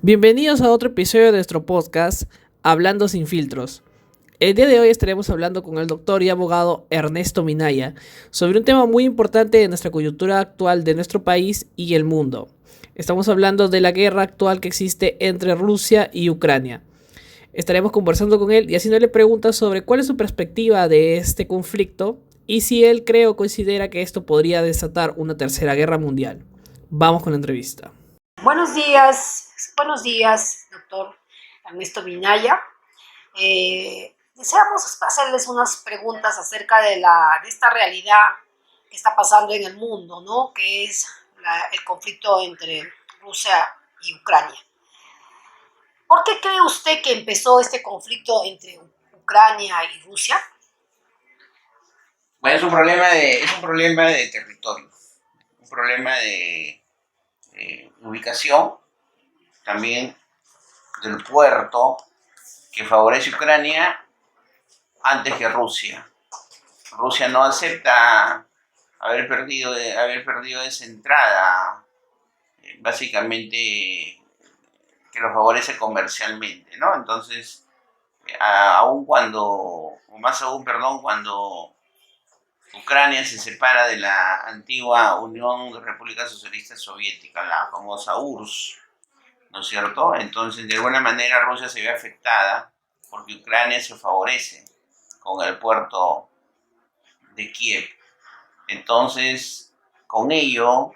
Bienvenidos a otro episodio de nuestro podcast Hablando sin filtros. El día de hoy estaremos hablando con el doctor y abogado Ernesto Minaya sobre un tema muy importante de nuestra coyuntura actual de nuestro país y el mundo. Estamos hablando de la guerra actual que existe entre Rusia y Ucrania. Estaremos conversando con él y haciéndole preguntas sobre cuál es su perspectiva de este conflicto y si él cree o considera que esto podría desatar una tercera guerra mundial. Vamos con la entrevista. Buenos días, doctor Ernesto Minaya. Deseamos hacerles unas preguntas acerca de esta realidad que está pasando en el mundo, ¿no? Que es el conflicto entre Rusia y Ucrania. ¿Por qué cree usted que empezó este conflicto entre Ucrania y Rusia? Bueno, es un problema de territorio, un problema de ubicación, también del puerto que favorece a Ucrania antes que Rusia. Rusia no acepta haber perdido esa entrada, básicamente que lo favorece comercialmente, ¿no? Entonces, cuando Ucrania se separa de la antigua Unión de Repúblicas Socialistas Soviéticas, la famosa URSS, ¿no es cierto? Entonces, de alguna manera, Rusia se ve afectada porque Ucrania se favorece con el puerto de Kiev. Entonces, con ello,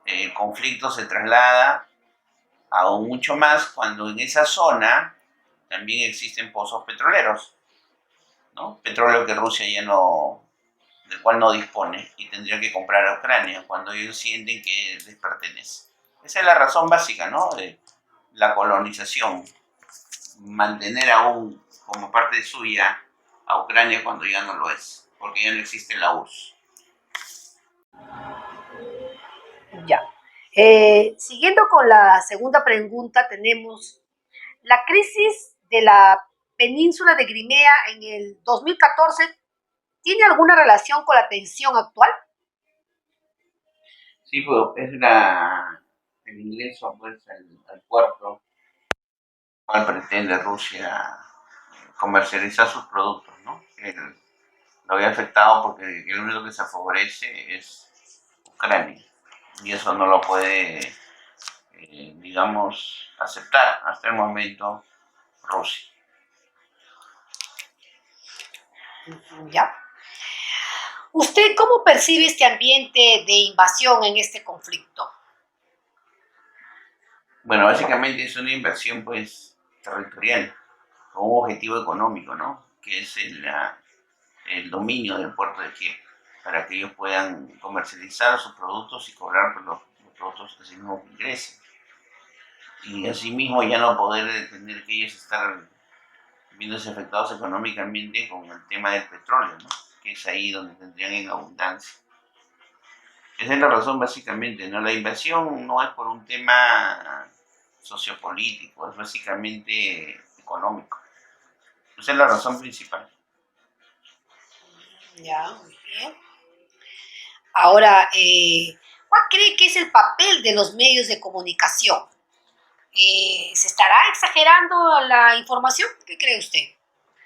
el conflicto se traslada aún mucho más cuando en esa zona también existen pozos petroleros, ¿no? Petróleo que Rusia del cual no dispone y tendría que comprar a Ucrania cuando ellos sienten que les pertenece. Esa es la razón básica, ¿no? De la colonización, mantener aún como parte suya a Ucrania cuando ya no lo es, porque ya no existe la URSS. Ya. Siguiendo con la segunda pregunta, tenemos la crisis de la península de Crimea en el 2014. ¿Tiene alguna relación con la tensión actual? Sí, pues es el ingreso pues, al puerto, cual pretende Rusia comercializar sus productos, ¿no? Lo había afectado porque el único que se favorece es Ucrania y eso no lo puede, digamos, aceptar hasta el momento Rusia. ¿Ya? ¿Usted cómo percibe este ambiente de invasión en este conflicto? Bueno, básicamente es una inversión pues territorial con un objetivo económico, ¿no? Que es el dominio del puerto de Kiev para que ellos puedan comercializar sus productos y cobrar por los productos que se mismo ingresen. Y asimismo ya no poder tener que ellos estar viéndose afectados económicamente con el tema del petróleo, ¿no? Que es ahí donde tendrían en abundancia. Esa es la razón básicamente, ¿no? La invasión no es por un tema sociopolítico, es básicamente económico. Esa es la razón principal. Ya, muy bien. Ahora, ¿cuál cree que es el papel de los medios de comunicación? ¿Se estará exagerando la información? ¿Qué cree usted?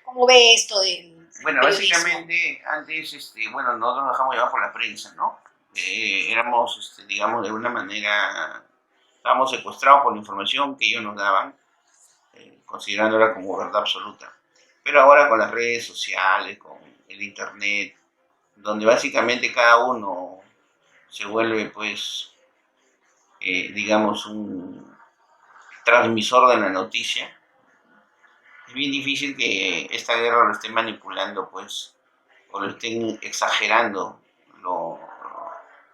¿Cómo ve esto del Bueno, periodismo? básicamente antes, nosotros nos dejamos llevar por la prensa, ¿no? Éramos, digamos, de alguna manera, estábamos secuestrados por la información que ellos nos daban, considerándola como verdad absoluta. Pero ahora con las redes sociales, con el internet, donde básicamente cada uno se vuelve, pues, digamos, un transmisor de la noticia, es bien difícil que esta guerra lo esté manipulando, pues, o lo estén exagerando lo-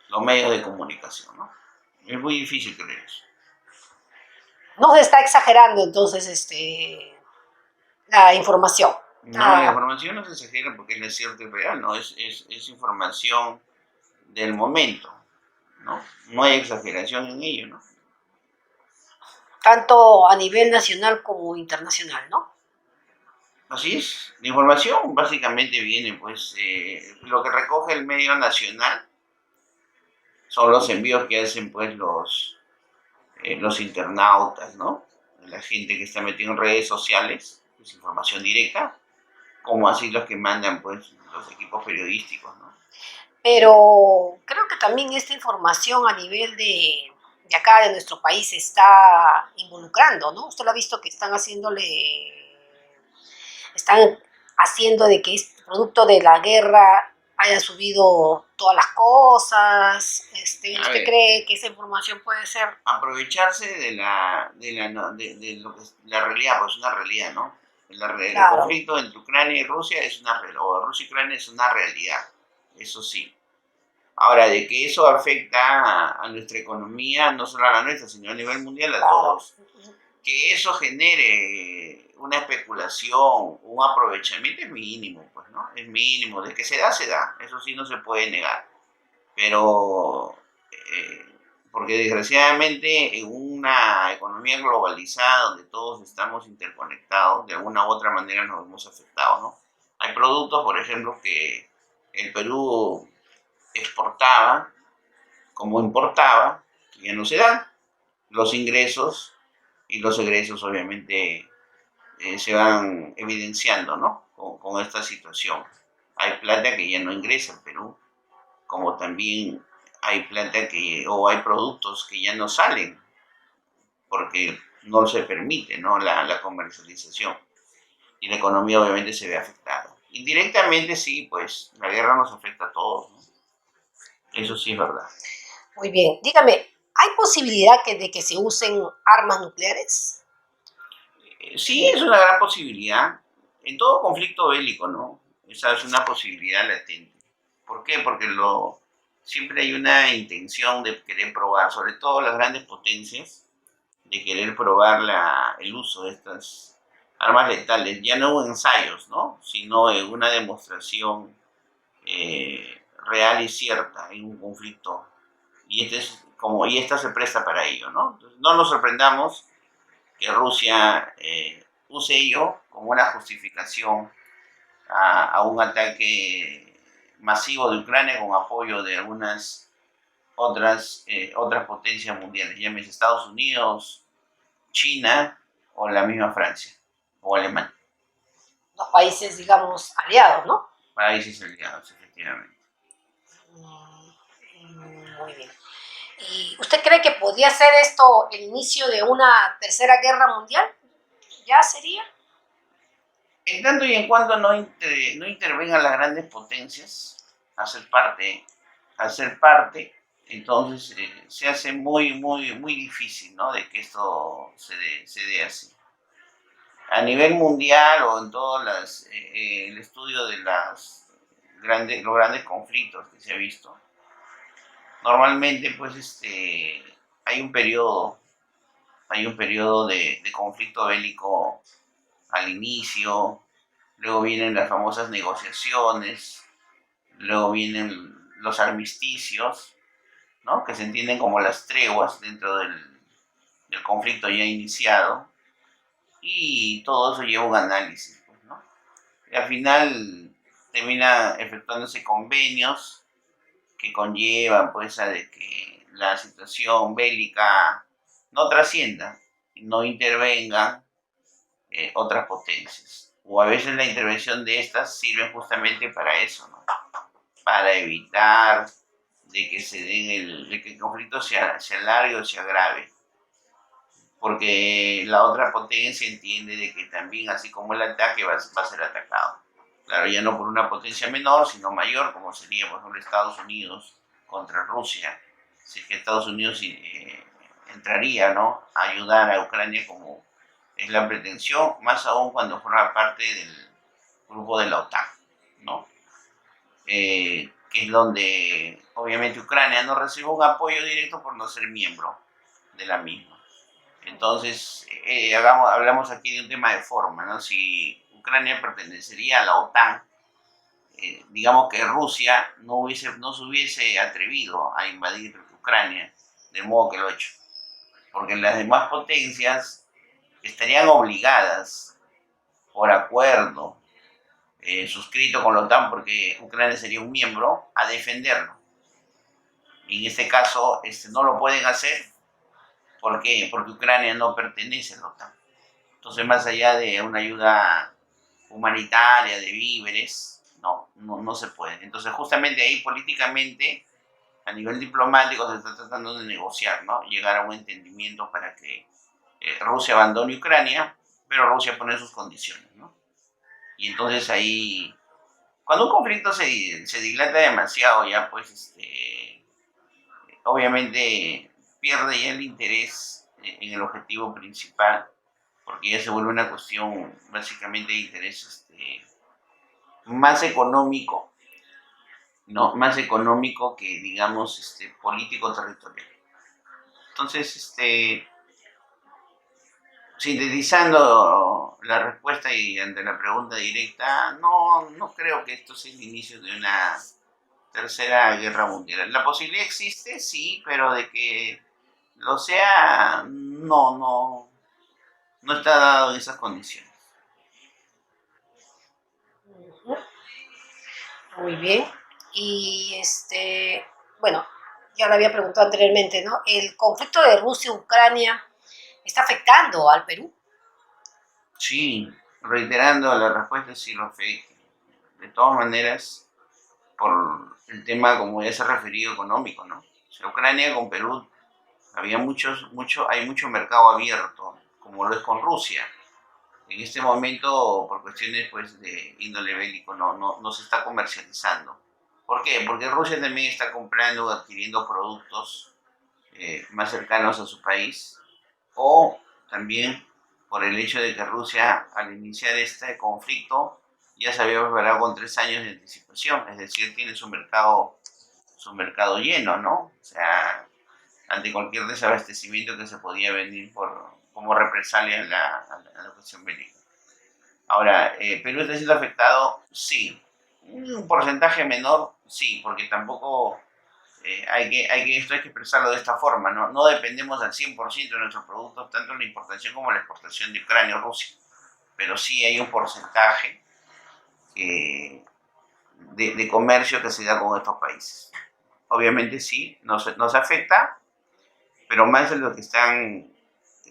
los medios de comunicación, ¿no? Es muy difícil creer eso. No se está exagerando entonces la información. No, la información no se exagera porque es cierto y real, ¿no? Es información del momento, ¿no? No hay exageración en ello, ¿no? Tanto a nivel nacional como internacional, ¿no? Así es. La información básicamente viene, pues, lo que recoge el medio nacional son los envíos que hacen, pues, los internautas, ¿no? la gente que está metida en redes sociales, es información directa, como así los que mandan pues los equipos periodísticos, ¿no? Pero creo que también esta información a nivel de acá, de nuestro país, se está involucrando, ¿no? Usted lo ha visto que están haciendo de que este producto de la guerra haya subido todas las cosas. A ¿Usted ver, cree que esa información puede ser? aprovecharse de lo que es la realidad, pues es una realidad, ¿no? El Claro, conflicto entre Ucrania y Rusia es una realidad, o Rusia y Ucrania es una realidad, eso sí. Ahora, de que eso afecta a nuestra economía, no solo a la nuestra, sino a nivel mundial a claro. todos. Que eso genere una especulación, un aprovechamiento es mínimo, pues, ¿no? Es mínimo. De que se da, se da. Eso sí no se puede negar. Pero, porque desgraciadamente en una economía globalizada donde todos estamos interconectados, de alguna u otra manera nos hemos afectado, ¿no? Hay productos, por ejemplo, que el Perú exportaba como importaba, que ya no se dan. Los ingresos y los egresos obviamente se van evidenciando, ¿no? Con esta situación. Hay plata que ya no ingresa al Perú, como también hay plata o hay productos que ya no salen porque no se permite, ¿no? La comercialización. Y la economía obviamente se ve afectada. Indirectamente sí, pues la guerra nos afecta a todos, ¿no? Eso sí es verdad. Muy bien. Dígame, ¿hay posibilidad de que se usen armas nucleares? Sí, es una gran posibilidad. En todo conflicto bélico, ¿no? Esa es una posibilidad latente. ¿Por qué? Porque siempre hay una intención de querer probar, sobre todo las grandes potencias, de querer probar el uso de estas armas letales. Ya no hubo ensayos, ¿no? Sino una demostración real y cierta en un conflicto. Y esta se presta para ello, ¿no? Entonces, no nos sorprendamos que Rusia use ello como una justificación a un ataque masivo de Ucrania con apoyo de algunas otras potencias mundiales, llámese Estados Unidos, China o la misma Francia o Alemania, Los países, digamos, aliados, ¿no? países aliados, efectivamente. Muy bien. ¿Y usted cree que podría ser esto el inicio de una tercera guerra mundial? ¿Ya sería? En tanto y en cuanto no intervengan las grandes potencias a ser parte, entonces se hace muy, muy, muy difícil, ¿no? De que esto se dé así. A nivel mundial o en todo el estudio de los grandes conflictos que se ha visto, normalmente pues hay un periodo, de conflicto bélico al inicio, luego vienen las famosas negociaciones, luego vienen los armisticios, ¿no? Que se entienden como las treguas dentro del conflicto ya iniciado, y todo eso lleva un análisis, pues, ¿no? Y al final termina efectuándose convenios que conllevan pues a de que la situación bélica no trascienda y no intervengan otras potencias. O a veces la intervención de estas sirve justamente para eso, ¿no? Para evitar de que el conflicto se alargue o se agrave. Porque la otra potencia entiende de que también, así como el ataque, va a ser atacado. Claro, ya no por una potencia menor, sino mayor, como sería, por ejemplo, Estados Unidos contra Rusia. Si es que Estados Unidos entraría, ¿no? A ayudar a Ucrania como es la pretensión, más aún cuando forma parte del grupo de la OTAN, ¿no? Que es donde obviamente Ucrania no recibe un apoyo directo por no ser miembro de la misma. Entonces, hablamos aquí de un tema de forma, ¿no? Si Ucrania pertenecería a la OTAN, digamos que Rusia no se hubiese atrevido a invadir Ucrania del modo que lo ha hecho, porque las demás potencias estarían obligadas por acuerdo suscrito con la OTAN, porque Ucrania sería un miembro, a defenderlo. Y en este caso no lo pueden hacer ¿Por qué? Porque Ucrania no pertenece a la OTAN. Entonces, más allá de una ayuda humanitaria, de víveres, no se puede. Entonces, justamente ahí políticamente, a nivel diplomático, se está tratando de negociar, ¿no? Llegar a un entendimiento para que Rusia abandone Ucrania, pero Rusia pone sus condiciones, ¿no? Y entonces ahí, cuando un conflicto se dilata demasiado, ya pues, obviamente pierde ya el interés en el objetivo principal, porque ya se vuelve una cuestión básicamente de interés más económico, ¿no? Más económico que, digamos, político territorial. Entonces, sintetizando la respuesta y ante la pregunta directa, no creo que esto sea el inicio de una tercera guerra mundial. La posibilidad existe, sí, pero de que lo sea, no está dado en esas condiciones. Muy bien. Y bueno, ya lo había preguntado anteriormente, ¿no? El conflicto de Rusia-Ucrania está afectando al Perú. Sí, reiterando la respuesta, sí lo afecta. De todas maneras, por el tema, como ya se ha referido, económico, ¿no? O sea, Ucrania con Perú hay mucho mercado abierto, como lo es con Rusia. En este momento, por cuestiones pues, de índole bélico, no se está comercializando. ¿Por qué? Porque Rusia también está comprando o adquiriendo productos más cercanos a su país, o también por el hecho de que Rusia, al iniciar este conflicto, ya se había preparado con 3 años de anticipación, es decir, tiene su mercado lleno, ¿no? O sea, ante cualquier desabastecimiento que se podía venir como represalia a la cuestión bélica. Ahora, ¿Perú está siendo afectado? Sí. Un porcentaje menor, sí, porque tampoco esto hay que expresarlo de esta forma, ¿no? No dependemos al 100% de nuestros productos, tanto en la importación como en la exportación de Ucrania o Rusia, pero sí hay un porcentaje de comercio que se da con estos países. Obviamente sí, nos afecta, pero más de los que están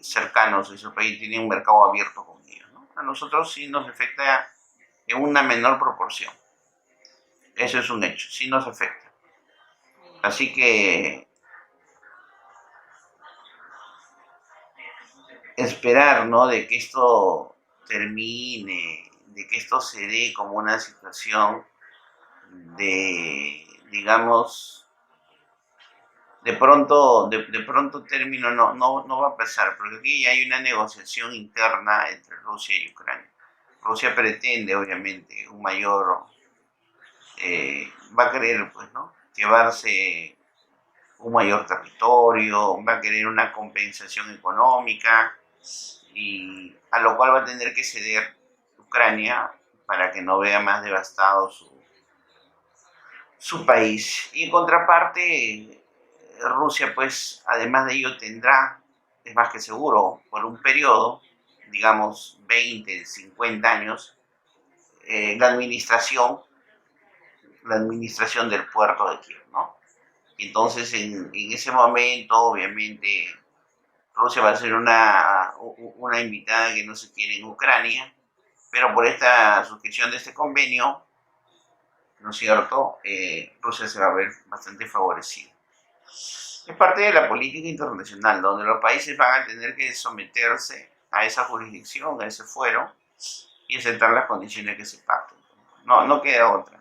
cercanos a su país tienen un mercado abierto con ellos, ¿no? A nosotros sí nos afecta en una menor proporción. Eso es un hecho, sí nos afecta. Así que esperar, ¿no? De que esto termine, de que esto se dé como una situación de, digamos, de pronto término no va a pasar, porque aquí ya hay una negociación interna entre Rusia y Ucrania. Rusia pretende, obviamente, va a querer, pues, ¿no? Llevarse un mayor territorio, va a querer una compensación económica, y a lo cual va a tener que ceder Ucrania para que no vea más devastado su país. Y en contraparte, Rusia, pues, además de ello tendrá, es más que seguro, por un periodo, digamos 20, 50 años, la administración del puerto de Kiev, ¿no? Entonces, en ese momento, obviamente, Rusia va a ser una invitada que no se quiere en Ucrania, pero por esta suscripción de este convenio, ¿no es cierto? Rusia se va a ver bastante favorecida. Es parte de la política internacional, donde los países van a tener que someterse a esa jurisdicción, a ese fuero, y aceptar las condiciones que se pacten. No queda otra.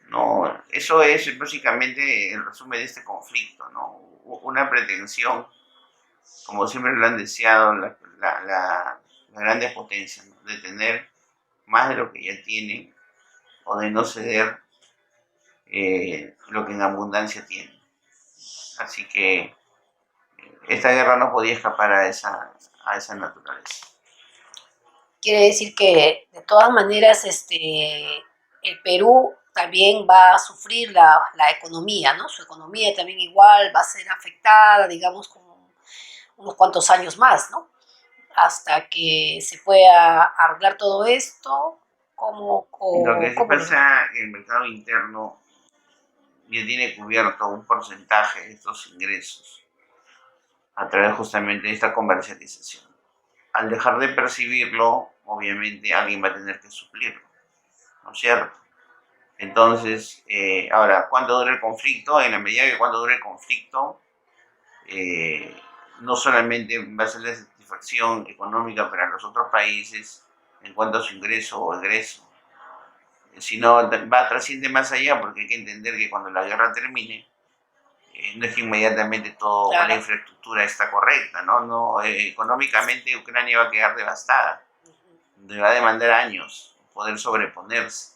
No, eso es básicamente el resumen de este conflicto, ¿no? Una pretensión, como siempre lo han deseado las grandes potencias, ¿no? De tener más de lo que ya tienen, o de no ceder lo que en abundancia tienen. Así que esta guerra no podía escapar a esa naturaleza. Quiere decir que de todas maneras el Perú también va a sufrir la economía, ¿no? Su economía también igual va a ser afectada, digamos, como unos cuantos años más, ¿no? Hasta que se pueda arreglar todo esto, Lo que se cómo lo ven? pasa en el mercado interno ya tiene cubierto un porcentaje de estos ingresos. a través justamente de esta comercialización. Al dejar de percibirlo, obviamente alguien va a tener que suplirlo, ¿no es cierto? Entonces, ahora, ¿cuánto dura el conflicto? En la medida que cuando dure el conflicto, eh, no solamente va a ser la satisfacción económica para los otros países en cuanto a su ingreso o egreso, sino trasciende más allá, porque hay que entender que cuando la guerra termine, no es que inmediatamente toda la Claro. infraestructura está correcta, ¿no? No, económicamente Ucrania va a quedar devastada, le va a demandar años poder sobreponerse,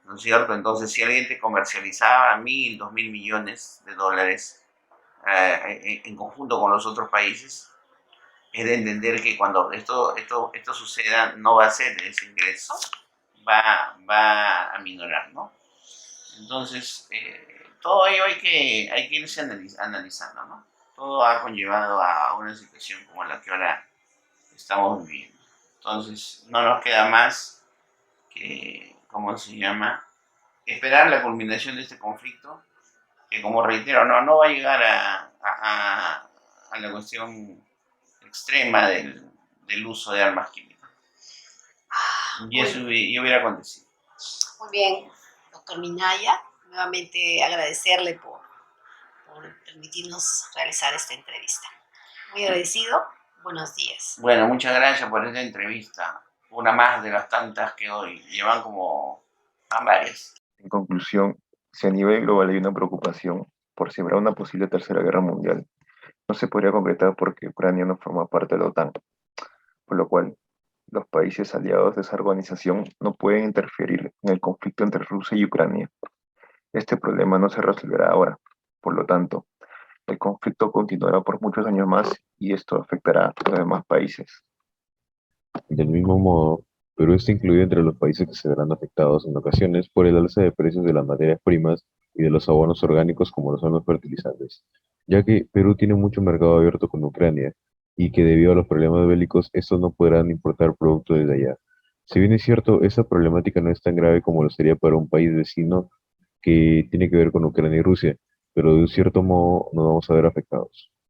¿no es cierto? Entonces, si alguien te comercializaba 1.000, 2.000 millones de dólares en conjunto con los otros países, es de entender que cuando esto suceda, no va a ser ese ingreso, va a minorar, ¿no? Entonces, todo ello hay que irse analizando, ¿no? Todo ha conllevado a una situación como la que ahora estamos viviendo. Entonces, no nos queda más que, ¿cómo se llama? Esperar la culminación de este conflicto, que como reitero, no va a llegar a la cuestión extrema del uso de armas químicas. Y eso y hubiera acontecido. Muy bien, doctor Minaya, nuevamente agradecerle por permitirnos realizar esta entrevista. Muy agradecido, buenos días. Bueno, muchas gracias por esta entrevista. Una más de las tantas que hoy llevan como a varias. En conclusión, si a nivel global hay una preocupación por si habrá una posible tercera guerra mundial, no se podría concretar porque Ucrania no forma parte de la OTAN, por lo cual los países aliados de esa organización no pueden interferir en el conflicto entre Rusia y Ucrania. Este problema no se resolverá ahora, por lo tanto, el conflicto continuará por muchos años más y esto afectará a los demás países. Del mismo modo, Perú está incluido entre los países que se verán afectados en ocasiones por el alza de precios de las materias primas y de los abonos orgánicos como lo son los fertilizantes, ya que Perú tiene mucho mercado abierto con Ucrania y que debido a los problemas bélicos estos no podrán importar productos desde allá. Si bien es cierto, esa problemática no es tan grave como lo sería para un país vecino que tiene que ver con Ucrania y Rusia, pero de un cierto modo nos vamos a ver afectados.